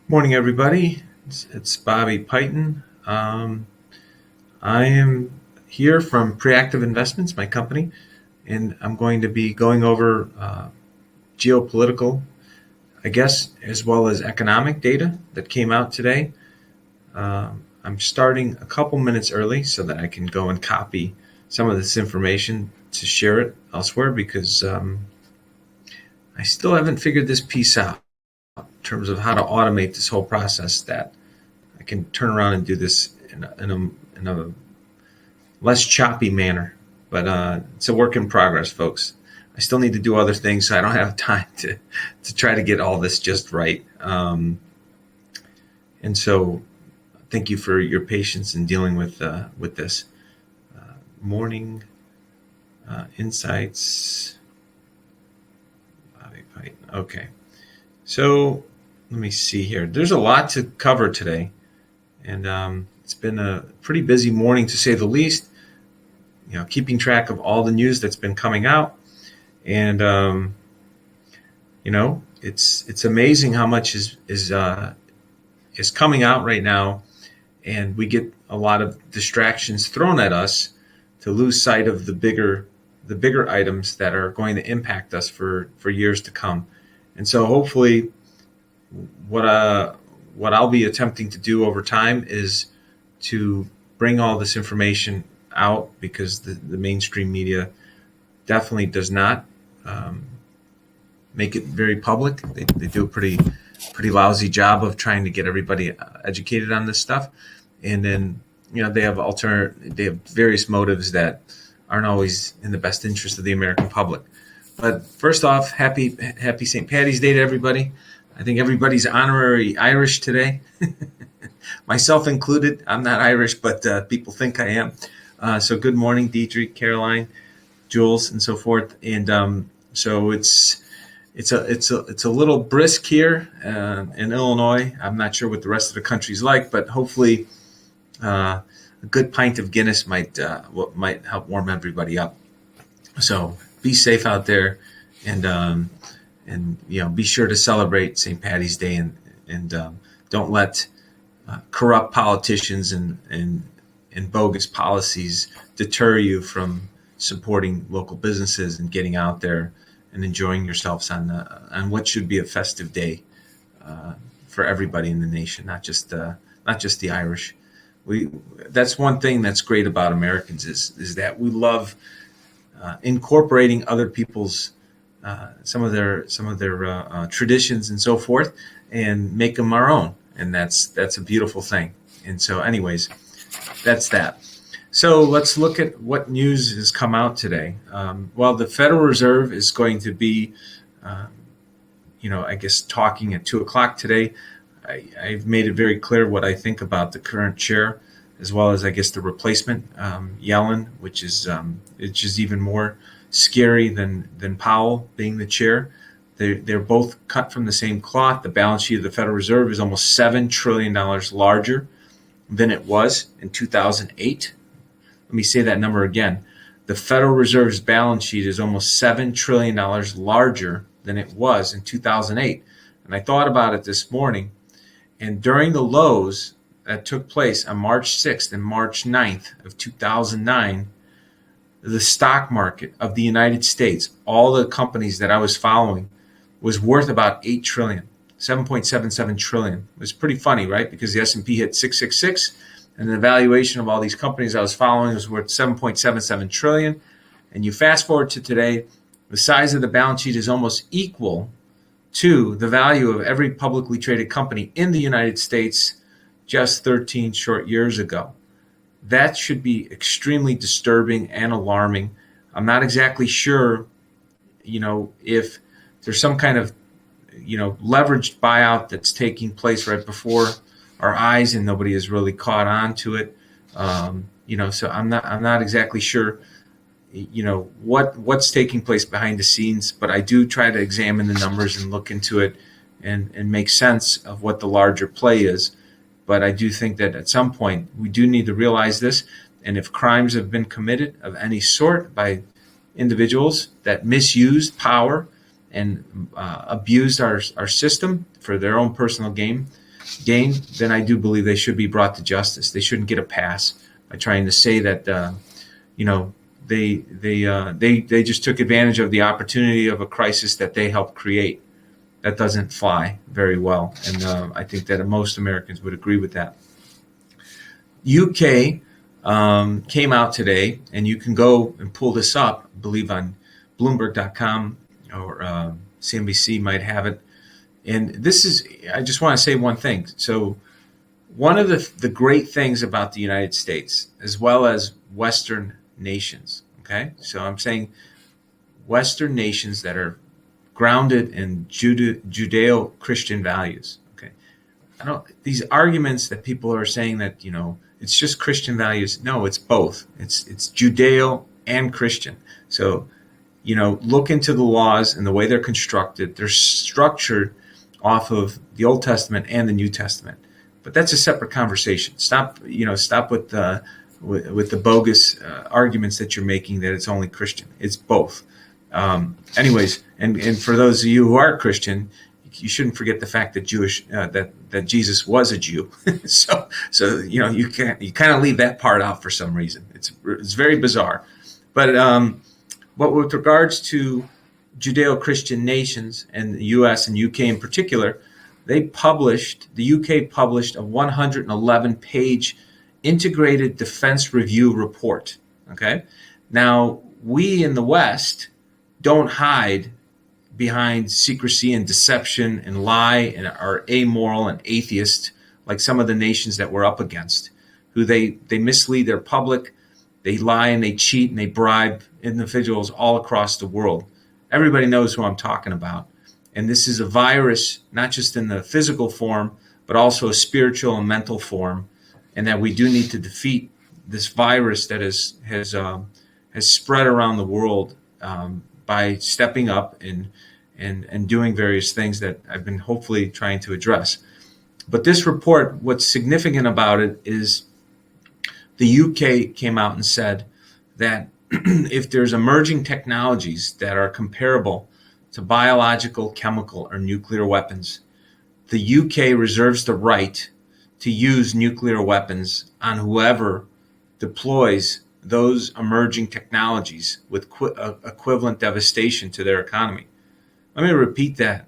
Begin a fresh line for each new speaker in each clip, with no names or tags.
Morning, everybody. It's Bobby Piton. I am here from Preactive Investments, my company, and I'm going to be going over geopolitical, I guess, as well as economic data that came out today. I'm starting a couple minutes early so that I can go and copy some of this information to share it elsewhere because I still haven't figured this piece out in terms of how to automate this whole process that I can turn around and do this in a less choppy manner. But it's a work in progress, folks. I still need to do other things, so I don't have time to try to get all this just right. And so, thank you for your patience in dealing with this. Morning insights. Okay, so let me see here. There's a lot to cover today, and it's been a pretty busy morning to say the least. Keeping track of all the news that's been coming out, and it's amazing how much is coming out right now, and we get a lot of distractions thrown at us to lose sight of the bigger items that are going to impact us for years to come. And so hopefully what I'll be attempting to do over time is to bring all this information out because the mainstream media definitely does not make it very public. They do a pretty lousy job of trying to get everybody educated on this stuff, and then they have various motives that aren't always in the best interest of the American public. But first off, happy St. Paddy's Day to everybody. I think everybody's honorary Irish today, myself included. I'm not Irish, but people think I am. So good morning, Deidre, Caroline, Jules, and so forth. And so it's a little brisk here in Illinois. I'm not sure what the rest of the country's like, but hopefully a good pint of Guinness might help warm everybody up. So be safe out there, and be sure to celebrate St. Paddy's Day, and don't let corrupt politicians and bogus policies deter you from supporting local businesses and getting out there and enjoying yourselves on what should be a festive day for everybody in the nation, not just the Irish. That's one thing that's great about Americans is that we love incorporating other people's some of their traditions and so forth, and make them our own, and that's a beautiful thing. And so, anyways, that's that. So let's look at what news has come out today. Well, the Federal Reserve is going to be, I guess, talking at 2:00 today. I've made it very clear what I think about the current chair, as well as, I guess, the replacement, Yellen, which is even more scary than Powell being the chair. They're both cut from the same cloth. The balance sheet of the Federal Reserve is almost $7 trillion larger than it was in 2008. Let me say that number again. The Federal Reserve's balance sheet is almost $7 trillion larger than it was in 2008. And I thought about it this morning, and during the lows that took place on March 6th and March 9th of 2009, the stock market of the United States, all the companies that I was following, was worth about $8 trillion, 7.77 trillion. It was pretty funny, right? Because the S&P hit 666, and the valuation of all these companies I was following was worth 7.77 trillion. And you fast forward to today, the size of the balance sheet is almost equal to the value of every publicly traded company in the United States just 13 short years ago. That should be extremely disturbing and alarming. I'm not exactly sure, if there's some kind of, leveraged buyout that's taking place right before our eyes and nobody has really caught on to it. So I'm not exactly sure, what's taking place behind the scenes, but I do try to examine the numbers and look into it and make sense of what the larger play is. But I do think that at some point we do need to realize this. And if crimes have been committed of any sort by individuals that misused power and abused our system for their own personal gain, gain, then I do believe they should be brought to justice. They shouldn't get a pass by trying to say that they just took advantage of the opportunity of a crisis that they helped create. That doesn't fly very well, and I think that most Americans would agree with that. UK came out today, and you can go and pull this up, I believe on Bloomberg.com or CNBC might have it. And this is, I just want to say one thing. So one of the great things about the United States, as well as Western nations, okay? So I'm saying Western nations that are grounded in Judeo-Christian values, okay? These arguments that people are saying that, it's just Christian values. No, it's both. It's Judeo and Christian. So, look into the laws and the way they're constructed. They're structured off of the Old Testament and the New Testament. But that's a separate conversation. Stop with the bogus arguments that you're making that it's only Christian. It's both. Anyways, and for those of you who are Christian, you shouldn't forget the fact that that Jesus was a Jew. so you kind of leave that part out for some reason. It's very bizarre. But with regards to Judeo-Christian nations and the U.S. and UK in particular, the UK published a 111-page integrated defense review report. Okay, now we in the West don't hide behind secrecy and deception and lie and are amoral and atheist like some of the nations that we're up against, who they mislead their public, they lie and they cheat and they bribe individuals all across the world. Everybody knows who I'm talking about. And this is a virus, not just in the physical form, but also a spiritual and mental form, and that we do need to defeat this virus that has spread around the world by stepping up and doing various things that I've been hopefully trying to address. But this report, what's significant about it is the UK came out and said that if there's emerging technologies that are comparable to biological, chemical, or nuclear weapons, the UK reserves the right to use nuclear weapons on whoever deploys those emerging technologies with equivalent devastation to their economy. Let me repeat that.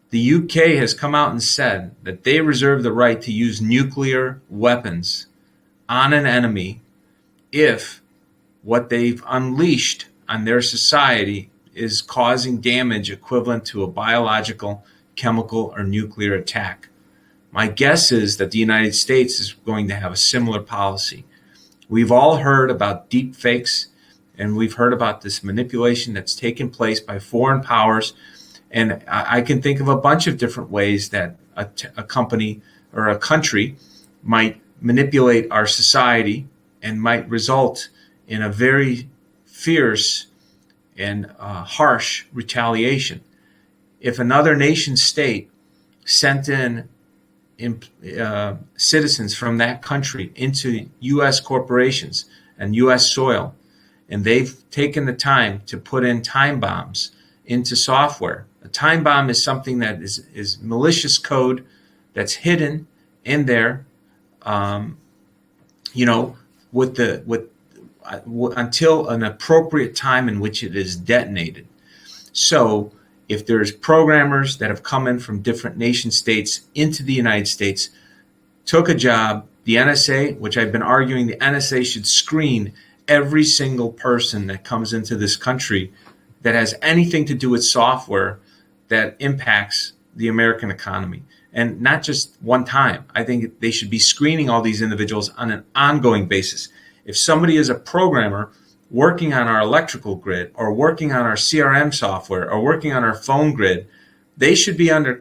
The UK has come out and said that they reserve the right to use nuclear weapons on an enemy if what they've unleashed on their society is causing damage equivalent to a biological, chemical, or nuclear attack. My guess is that the United States is going to have a similar policy. We've all heard about deep fakes, and we've heard about this manipulation that's taken place by foreign powers. And I can think of a bunch of different ways that a company or a country might manipulate our society and might result in a very fierce and harsh retaliation. If another nation state sent in citizens from that country into U.S. corporations and U.S. soil, and they've taken the time to put in time bombs into software. A time bomb is something that is malicious code that's hidden in there, until an appropriate time in which it is detonated. So if there's programmers that have come in from different nation states into the United States, took a job, the NSA, which I've been arguing the NSA should screen every single person that comes into this country that has anything to do with software that impacts the American economy. And not just one time. I think they should be screening all these individuals on an ongoing basis. If somebody is a programmer working on our electrical grid or working on our CRM software or working on our phone grid, they should be under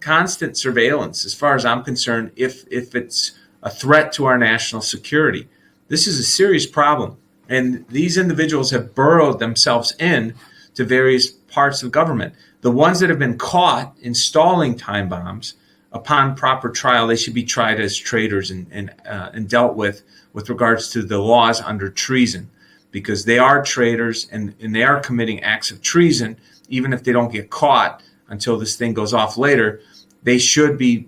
constant surveillance, as far as I'm concerned, if it's a threat to our national security. This is a serious problem. And these individuals have burrowed themselves in to various parts of government. The ones that have been caught installing time bombs, upon proper trial, they should be tried as traitors and dealt with regards to the laws under treason, because they are traitors and they are committing acts of treason, even if they don't get caught until this thing goes off later. they should be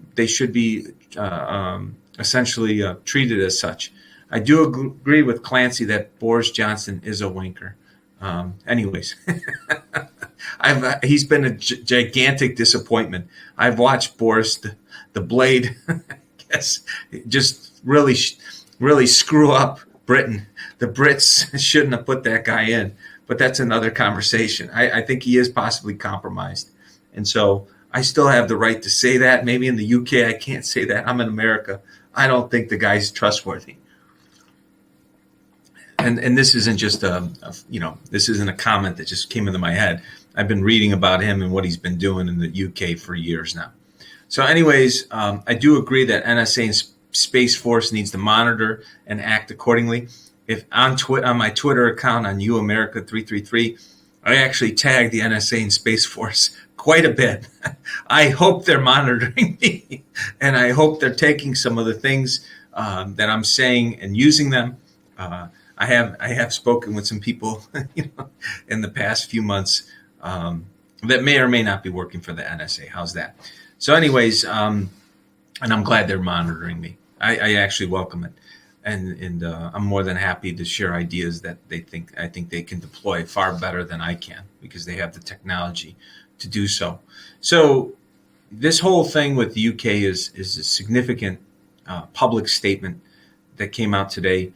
essentially treated as such. I do agree with Clancy that Boris Johnson is a wanker. Anyways, he's been a gigantic disappointment. I've watched Boris the Blade, I guess, just really screw up Britain. The Brits shouldn't have put that guy in, but that's another conversation. I think he is possibly compromised, and so I still have the right to say that. Maybe in the UK I can't say that. I'm in America. I don't think the guy's trustworthy. And this isn't just this isn't a comment that just came into my head. I've been reading about him and what he's been doing in the UK for years now. So anyways, I do agree that NSA and Space Force needs to monitor and act accordingly. If on my Twitter account on UAmerica333, I actually tagged the NSA and Space Force quite a bit. I hope they're monitoring me, and I hope they're taking some of the things that I'm saying and using them. I have spoken with some people in the past few months that may or may not be working for the NSA. How's that? So anyways, and I'm glad they're monitoring me. I actually welcome it. And I'm more than happy to share ideas that I think they can deploy far better than I can, because they have the technology to do so. So this whole thing with the UK is a significant public statement that came out today.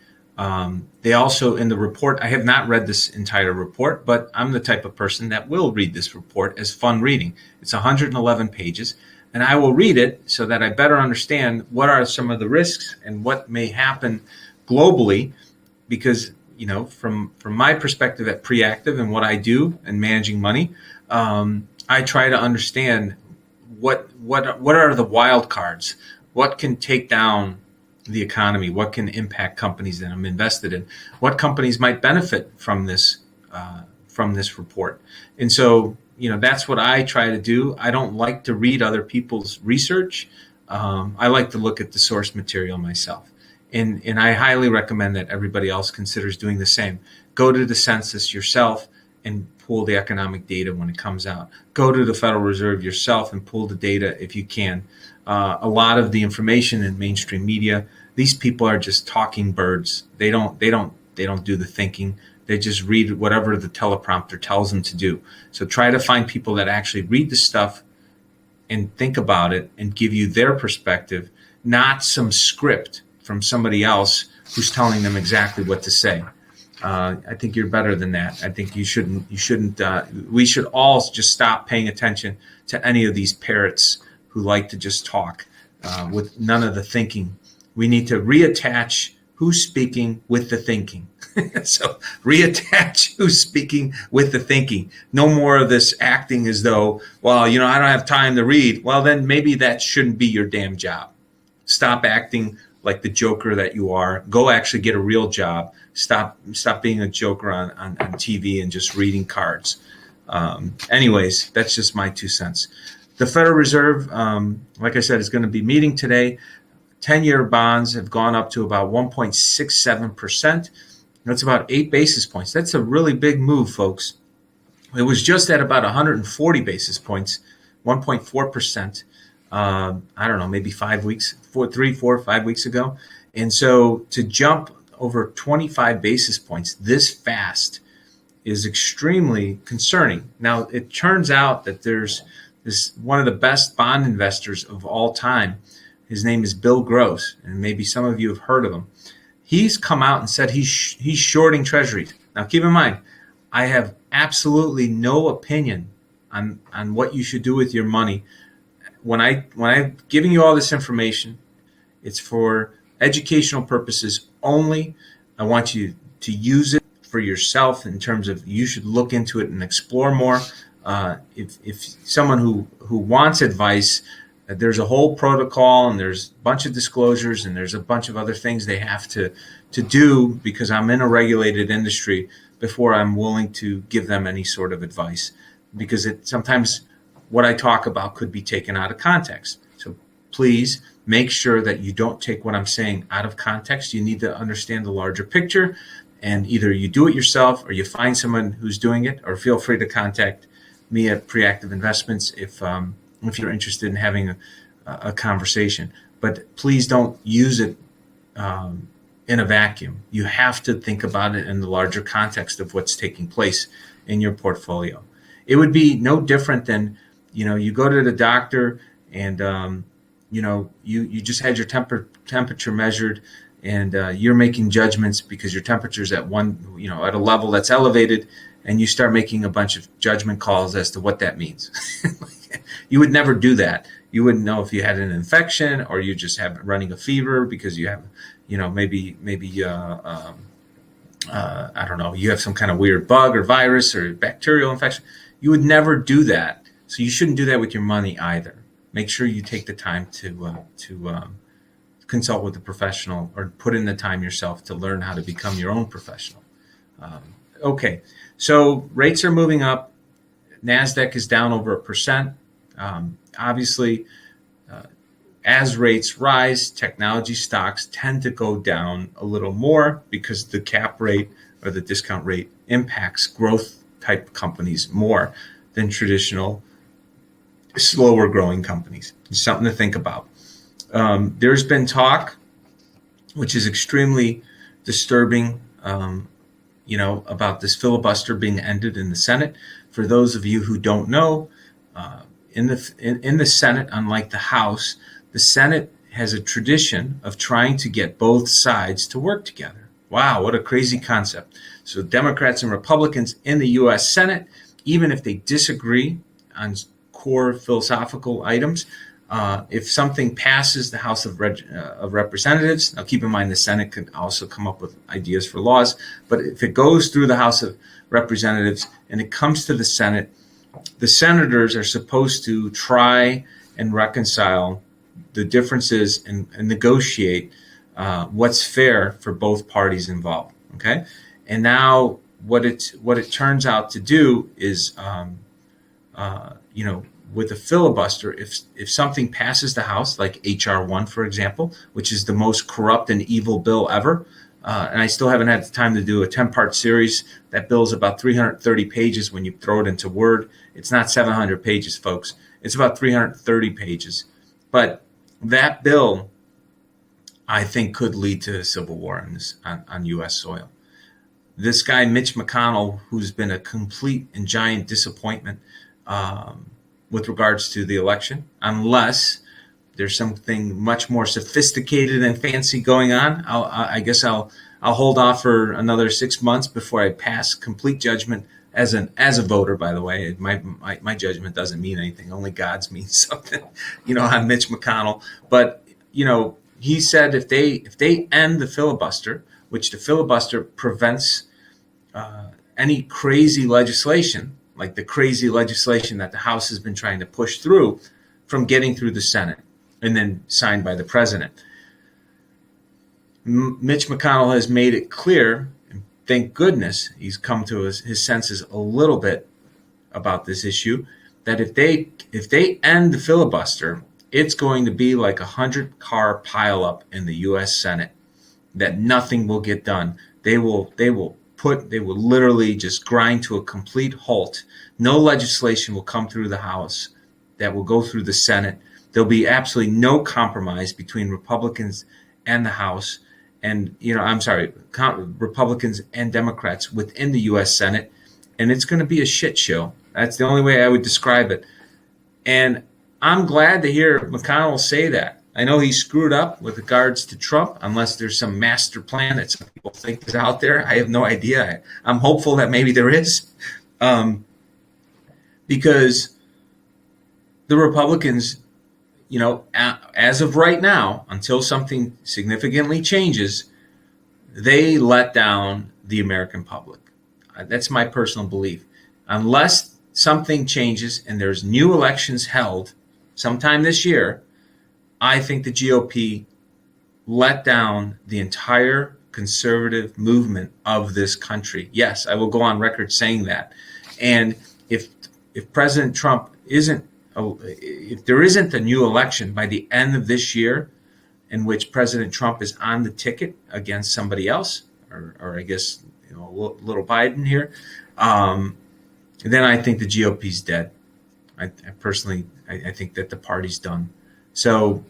They also, in the report, I have not read this entire report, but I'm the type of person that will read this report as fun reading. It's 111 pages, and I will read it so that I better understand what are some of the risks and what may happen globally, because, from my perspective at Preactive and what I do in managing money, I try to understand what are the wild cards, what can take down the economy, what can impact companies that I'm invested in, what companies might benefit from this report. And so, that's what I try to do. I don't like to read other people's research. I like to look at the source material myself. And I highly recommend that everybody else considers doing the same. Go to the census yourself and pull the economic data when it comes out. Go to the Federal Reserve yourself and pull the data if you can. A lot of the information in mainstream media, these people are just talking birds. They don't do the thinking. They just read whatever the teleprompter tells them to do. So try to find people that actually read the stuff and think about it and give you their perspective, not some script from somebody else who's telling them exactly what to say. I think you're better than that. I think you shouldn't. We should all just stop paying attention to any of these parrots who like to just talk with none of the thinking. We need to reattach who's speaking with the thinking. So reattach who's speaking with the thinking. No more of this acting as though, well, I don't have time to read. Well, then maybe that shouldn't be your damn job. Stop acting like the joker that you are. Go actually get a real job. Stop being a joker on TV and just reading cards. Anyways, that's just my 2 cents. The Federal Reserve, like I said, is going to be meeting today. 10-year bonds have gone up to about 1.67%. That's about 8 basis points. That's a really big move, folks. It was just at about 140 basis points, 1.4%. I don't know, maybe 5 weeks ago. And so to jump over 25 basis points this fast is extremely concerning. Now, it turns out that there's one of the best bond investors of all time. His name is Bill Gross, and maybe some of you have heard of him. He's come out and said he's shorting treasuries. Now, keep in mind, I have absolutely no opinion on what you should do with your money. When I'm giving you all this information, it's for educational purposes only. I want you to use it for yourself in terms of you should look into it and explore more. If someone who wants advice, there's a whole protocol and there's a bunch of disclosures and there's a bunch of other things they have to do, because I'm in a regulated industry, before I'm willing to give them any sort of advice, because sometimes what I talk about could be taken out of context. So please make sure that you don't take what I'm saying out of context. You need to understand the larger picture, and either you do it yourself or you find someone who's doing it, or feel free to contact me at Preactive Investments if you're interested in having a conversation. But please don't use it in a vacuum. You have to think about it in the larger context of what's taking place in your portfolio. It would be no different than, you go to the doctor and, you just had your temperature measured, and you're making judgments because your temperature is at at a level that's elevated, and you start making a bunch of judgment calls as to what that means. You would never do that. You wouldn't know if you had an infection or you just have running a fever because you have, maybe I don't know, you have some kind of weird bug or virus or bacterial infection. You would never do that. So you shouldn't do that with your money either. Make sure you take the time to consult with a professional, or put in the time yourself to learn how to become your own professional. Okay, so rates are moving up. NASDAQ is down over 1%. Obviously, as rates rise, technology stocks tend to go down a little more because the cap rate or the discount rate impacts growth type companies more than traditional slower growing companies. It's something to think about. There's been talk, which is extremely disturbing, about this filibuster being ended in the Senate. For those of you who don't know, in the Senate, unlike the House, the Senate has a tradition of trying to get both sides to work together. Wow, what a crazy concept. So Democrats and Republicans in the U.S. Senate, even if they disagree on core philosophical items, if something passes the House of Representatives, now keep in mind the Senate could also come up with ideas for laws, but if it goes through the House of Representatives and it comes to the Senate, the senators are supposed to try and reconcile the differences and negotiate what's fair for both parties involved. Okay, and now what it turns out to do is, with a filibuster, if something passes the House, like H.R. 1, for example, which is the most corrupt and evil bill ever, and I still haven't had the time to do a 10-part series. That bill is about 330 pages when you throw it into Word. It's not 700 pages, folks. It's about 330 pages. But that bill, I think, could lead to a civil war on U.S. soil. This guy, Mitch McConnell, who's been a complete and giant disappointment with regards to the election, unless there's something much more sophisticated and fancy going on. I guess I'll hold off for another 6 months before I pass complete judgment as a voter. By the way, my judgment doesn't mean anything. Only God's means something, on Mitch McConnell. But he said if they end the filibuster, which the filibuster prevents any crazy legislation, like the crazy legislation that the House has been trying to push through, from getting through the Senate and then signed by the president. Mitch McConnell has made it clear, and thank goodness he's come to his senses a little bit about this issue, that if they end the filibuster, it's going to be like 100-car pileup in the U.S. Senate, that nothing will get done. They will literally just grind to a complete halt. No legislation will come through the House that will go through the Senate. There'll be absolutely no compromise between Republicans and the House, and Republicans and Democrats within the U.S. Senate, and it's going to be a shit show. That's the only way I would describe it. And I'm glad to hear McConnell say that. I know he screwed up with regards to Trump, unless there's some master plan that some people think is out there. I have no idea. I'm hopeful that maybe there is, because the Republicans, as of right now, until something significantly changes, they let down the American public. That's my personal belief. Unless something changes and there's new elections held sometime this year, I think the GOP let down the entire conservative movement of this country. Yes, I will go on record saying that. And if President Trump if there isn't a new election by the end of this year, in which President Trump is on the ticket against somebody else, or I guess little Biden here, then I think the GOP's dead. I personally, I think that the party's done. So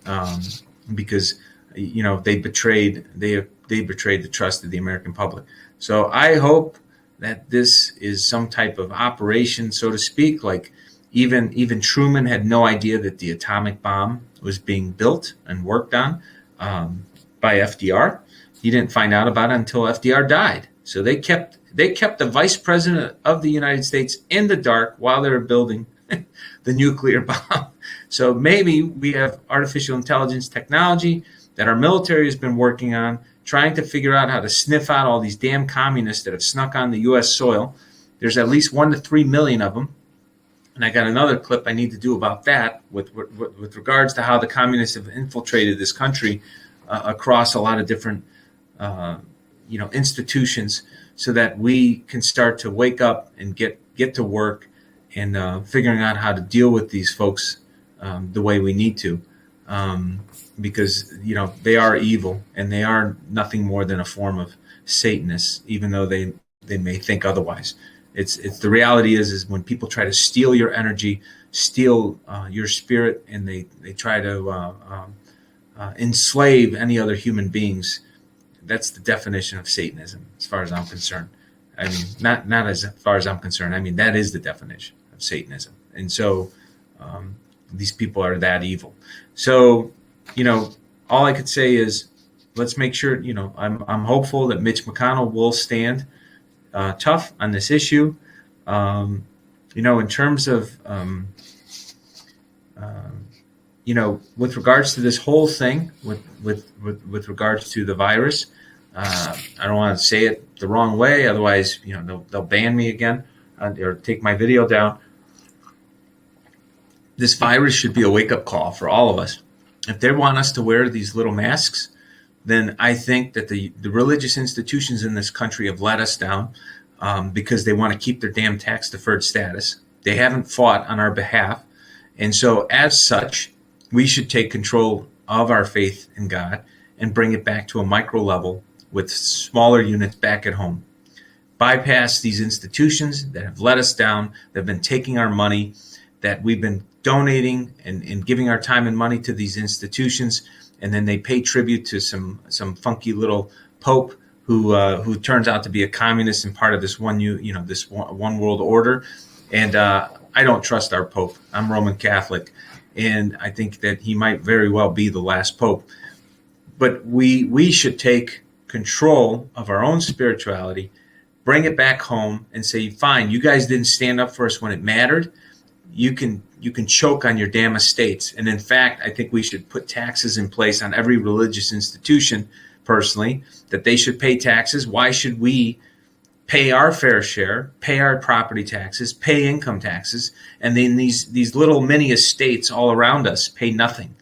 because they betrayed the trust of the American public. So I hope that this is some type of operation, so to speak. Like even Truman had no idea that the atomic bomb was being built and worked on by FDR. He didn't find out about it until FDR died. So they kept the vice president of the United States in the dark while they were building the nuclear bomb. So maybe we have artificial intelligence technology that our military has been working on, trying to figure out how to sniff out all these damn communists that have snuck on the U.S. soil. There's at least 1 to 3 million of them. And I got another clip I need to do about that with regards to how the communists have infiltrated this country across a lot of different institutions, so that we can start to wake up and get to work and figuring out how to deal with these folks the way we need to, because they are evil and they are nothing more than a form of Satanists, even though they may think otherwise. It's the reality is when people try to steal your energy, steal your spirit, and they try to enslave any other human beings. That's the definition of Satanism, as far as I'm concerned. I mean, not as far as I'm concerned. I mean, that is the definition of Satanism. And so these people are that evil. So, all I could say is let's make sure, I'm hopeful that Mitch McConnell will stand tough on this issue. In terms of, with regards to this whole thing, with regards to the virus, I don't want to say it the wrong way. Otherwise, they'll ban me again or take my video down. This virus should be a wake-up call for all of us. If they want us to wear these little masks, then I think that the religious institutions in this country have let us down because they want to keep their damn tax-deferred status. They haven't fought on our behalf. And so as such, we should take control of our faith in God and bring it back to a micro level with smaller units back at home. Bypass these institutions that have let us down, that have been taking our money, that we've been donating and giving our time and money to these institutions, and then they pay tribute to some funky little pope who turns out to be a communist and part of this one world order. And I don't trust our pope. I'm Roman Catholic, and I think that he might very well be the last pope. But we should take control of our own spirituality, bring it back home, and say, fine, you guys didn't stand up for us when it mattered. You can choke on your damn estates. And in fact, I think we should put taxes in place on every religious institution, personally, that they should pay taxes. Why should we pay our fair share, pay our property taxes, pay income taxes, and then these little mini estates all around us pay nothing?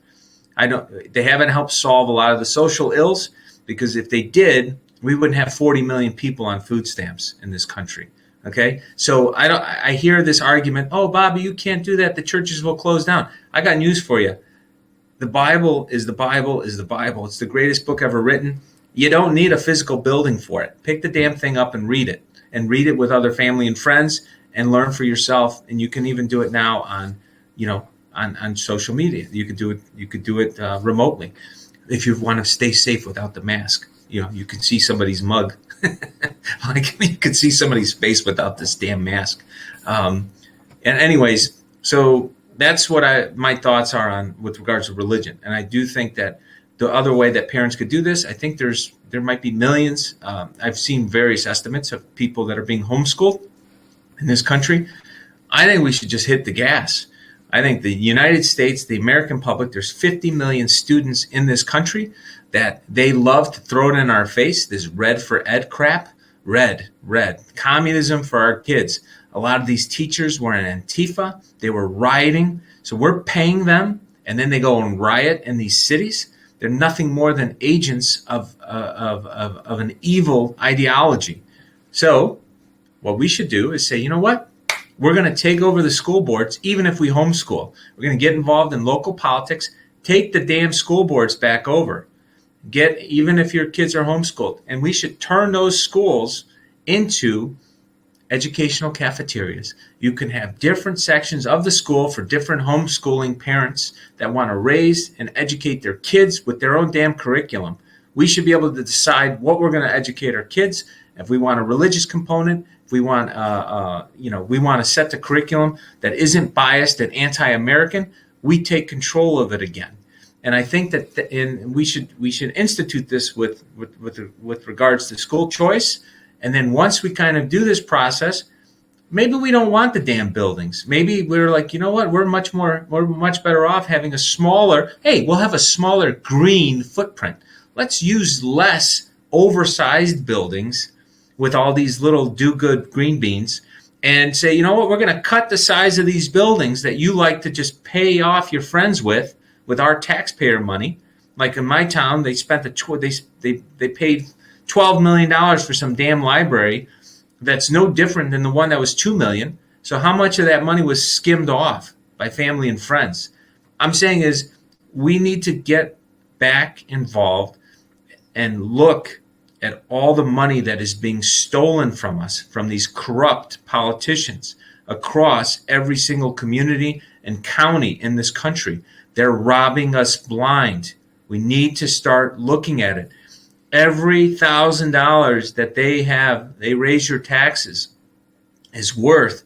They haven't helped solve a lot of the social ills, because if they did, we wouldn't have 40 million people on food stamps in this country. Okay, so I hear this argument, oh, Bobby, you can't do that. The churches will close down. I got news for you. The Bible is the Bible is the Bible. It's the greatest book ever written. You don't need a physical building for it. Pick the damn thing up and read it with other family and friends, and learn for yourself. And you can even do it now on social media. You could do it remotely if you want to stay safe without the mask. You can see somebody's mug. Like, you can see somebody's face without this damn mask. And anyways, so that's what my thoughts are on with regards to religion. And I do think that the other way that parents could do this, I think there might be millions. I've seen various estimates of people that are being homeschooled in this country. I think we should just hit the gas. I think the United States, the American public, there's 50 million students in this country that they love to throw it in our face, this red for ed crap. Red. Communism for our kids. A lot of these teachers were in Antifa. They were rioting. So we're paying them, and then they go and riot in these cities. They're nothing more than agents of an evil ideology. So what we should do is say, you know what? We're going to take over the school boards, even if we homeschool. We're going to get involved in local politics, take the damn school boards back over. Even if your kids are homeschooled. And we should turn those schools into educational cafeterias. You can have different sections of the school for different homeschooling parents that want to raise and educate their kids with their own damn curriculum. We should be able to decide what we're going to educate our kids. If we want a religious component, if we want, we want to set the curriculum that isn't biased and anti-American, we take control of it again. And I think that we should institute this with regards to school choice. And then once we kind of do this process, maybe we don't want the damn buildings. Maybe we're like, you know what, we're much better off having a smaller, we'll have a smaller green footprint. Let's use less oversized buildings with all these little do-good green beans and say, you know what, we're going to cut the size of these buildings that you like to just pay off your friends with our taxpayer money. Like in my town, they spent they paid $12 million for some damn library that's no different than the one that was $2 million. So how much of that money was skimmed off by family and friends? I'm saying is we need to get back involved and look at all the money that is being stolen from us from these corrupt politicians across every single community and county in this country. They're robbing us blind. We need to start looking at it. Every $1,000 that they raise your taxes is worth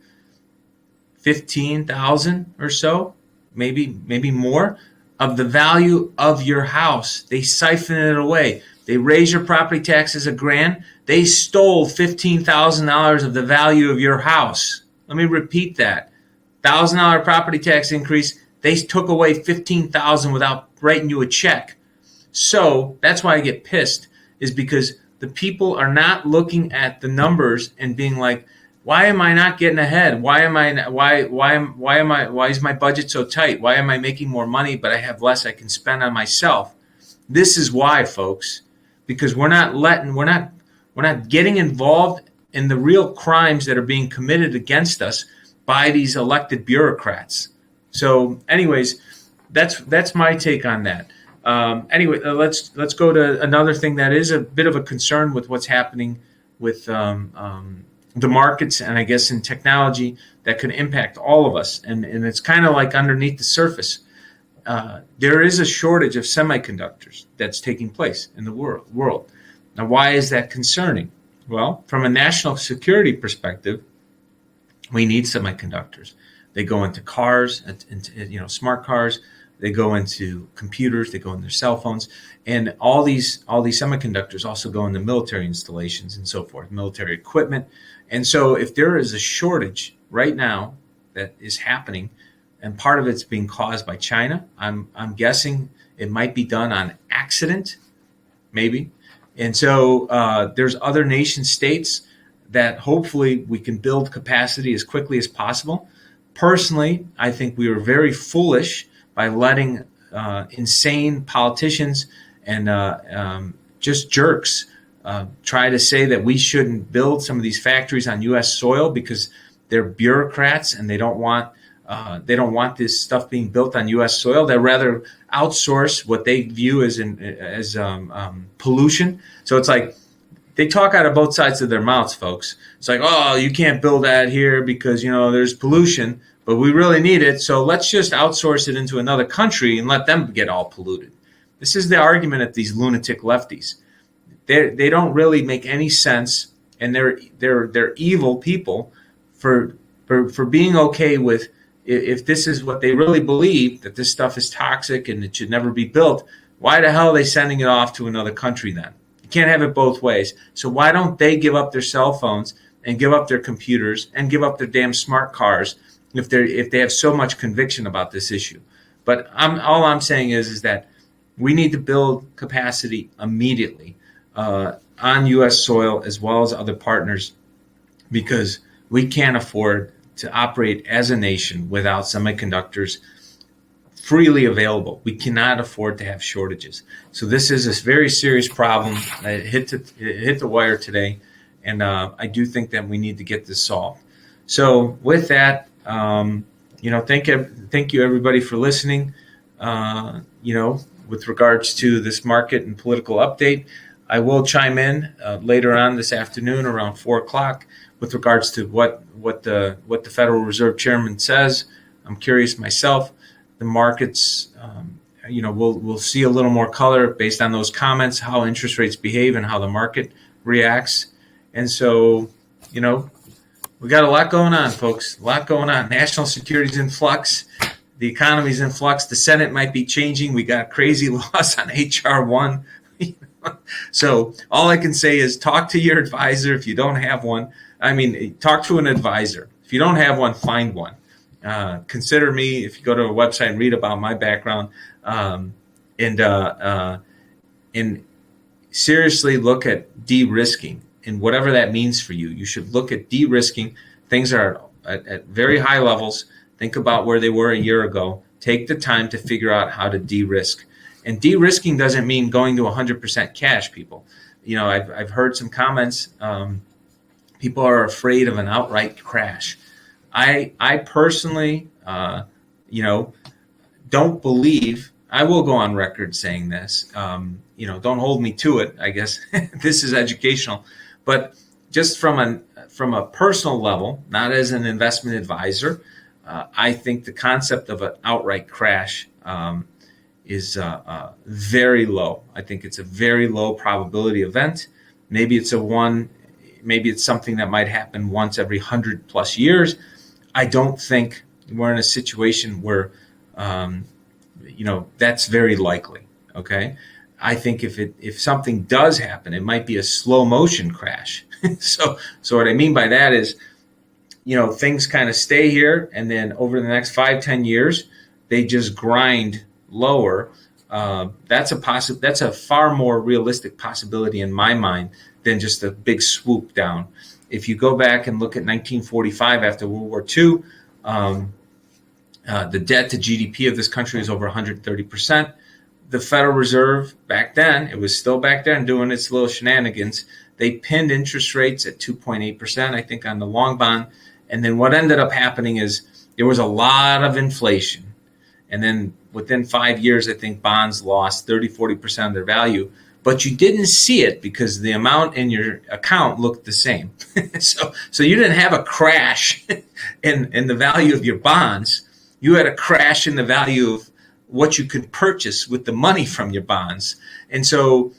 $15,000 or so, maybe more of the value of your house. They siphon it away. They raise your property taxes $1,000. They stole $15,000 of the value of your house. Let me repeat that. $1,000 property tax increase. They took away $15,000 without writing you a check. So that's why I get pissed, is because the people are not looking at the numbers and being like, why am I not getting ahead? Why is my budget so tight? Why am I making more money but I have less I can spend on myself? This is why, folks, because we're not getting involved in the real crimes that are being committed against us by these elected bureaucrats. So anyways, that's my take on that. Let's go to another thing that is a bit of a concern with what's happening with the markets and I guess in technology that could impact all of us. And it's kind of like underneath the surface. There is a shortage of semiconductors that's taking place in the world. Now, why is that concerning? Well, from a national security perspective, we need semiconductors. They go into cars, into smart cars. They go into computers. They go in their cell phones, and all these semiconductors also go into military installations and so forth, military equipment. And so, if there is a shortage right now that is happening, and part of it's being caused by China, I'm guessing it might be done on accident, maybe. And so there's other nation states that hopefully we can build capacity as quickly as possible. Personally, I think we were very foolish by letting insane politicians and just jerks try to say that we shouldn't build some of these factories on U.S. soil because they're bureaucrats and they don't want this stuff being built on U.S. soil. They'd rather outsource what they view as pollution. So it's like they talk out of both sides of their mouths, folks. It's like, oh, you can't build that here because there's pollution, but we really need it. So let's just outsource it into another country and let them get all polluted. This is the argument of these lunatic lefties. They don't really make any sense, and they're evil people for being okay with. If this is what they really believe, that this stuff is toxic and it should never be built, why the hell are they sending it off to another country then? You can't have it both ways. So why don't they give up their cell phones and give up their computers and give up their damn smart cars if they have so much conviction about this issue? But all I'm saying is that we need to build capacity immediately on U.S. soil as well as other partners, because we can't afford to operate as a nation without semiconductors freely available. We cannot afford to have shortages. So this is a very serious problem. It hit the wire today, and I do think that we need to get this solved. So with that, thank you everybody for listening. With regards to this market and political update, I will chime in later on this afternoon around 4 o'clock with regards to what the Federal Reserve Chairman says. I'm curious myself. The markets, we'll see a little more color based on those comments, how interest rates behave and how the market reacts. And so, we got a lot going on, folks. A lot going on. National security's in flux. The economy's in flux. The Senate might be changing. We got crazy laws on HR 1. So all I can say is talk to your advisor if you don't have one. Talk to an advisor. If you don't have one, find one. Consider me if you go to a website and read about my background, and seriously look at de-risking and whatever that means for you. You should look at de-risking. Things are at very high levels. Think about where they were a year ago. Take the time to figure out how to de-risk. And de-risking doesn't mean going to 100% cash, people. I've heard some comments. People are afraid of an outright crash. I personally, don't believe. I will go on record saying this. Don't hold me to it. I guess this is educational, but just from a personal level, not as an investment advisor, I think the concept of an outright crash is very low. I think it's a very low probability event. Maybe it's something that might happen once every 100+ years. I don't think we're in a situation where, that's very likely. Okay. I think if something does happen, it might be a slow motion crash. So what I mean by that is, things kind of stay here, and then over the next 5-10 years, they just grind lower. That's a far more realistic possibility in my mind than just a big swoop down. If you go back and look at 1945 after World War II, the debt to GDP of this country is over 130%. The Federal Reserve back then, it was still back then doing its little shenanigans. They pinned interest rates at 2.8%, I think, on the long bond. And then what ended up happening is there was a lot of inflation. And then within 5 years, I think bonds lost 30-40% of their value. But you didn't see it because the amount in your account looked the same. So you didn't have a crash in the value of your bonds. You had a crash in the value of what you could purchase with the money from your bonds. And so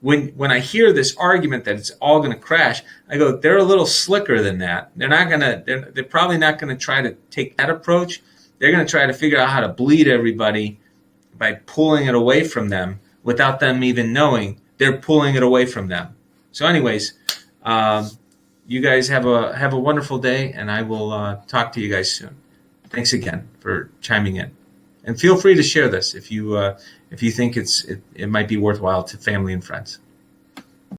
when I hear this argument that it's all going to crash, I go, they're a little slicker than that. They're probably not going to try to take that approach. They're going to try to figure out how to bleed everybody by pulling it away from them without them even knowing they're pulling it away from them. So anyways, you guys have a wonderful day, and I will talk to you guys soon. Thanks again for chiming in. And feel free to share this if you think it might be worthwhile to family and friends.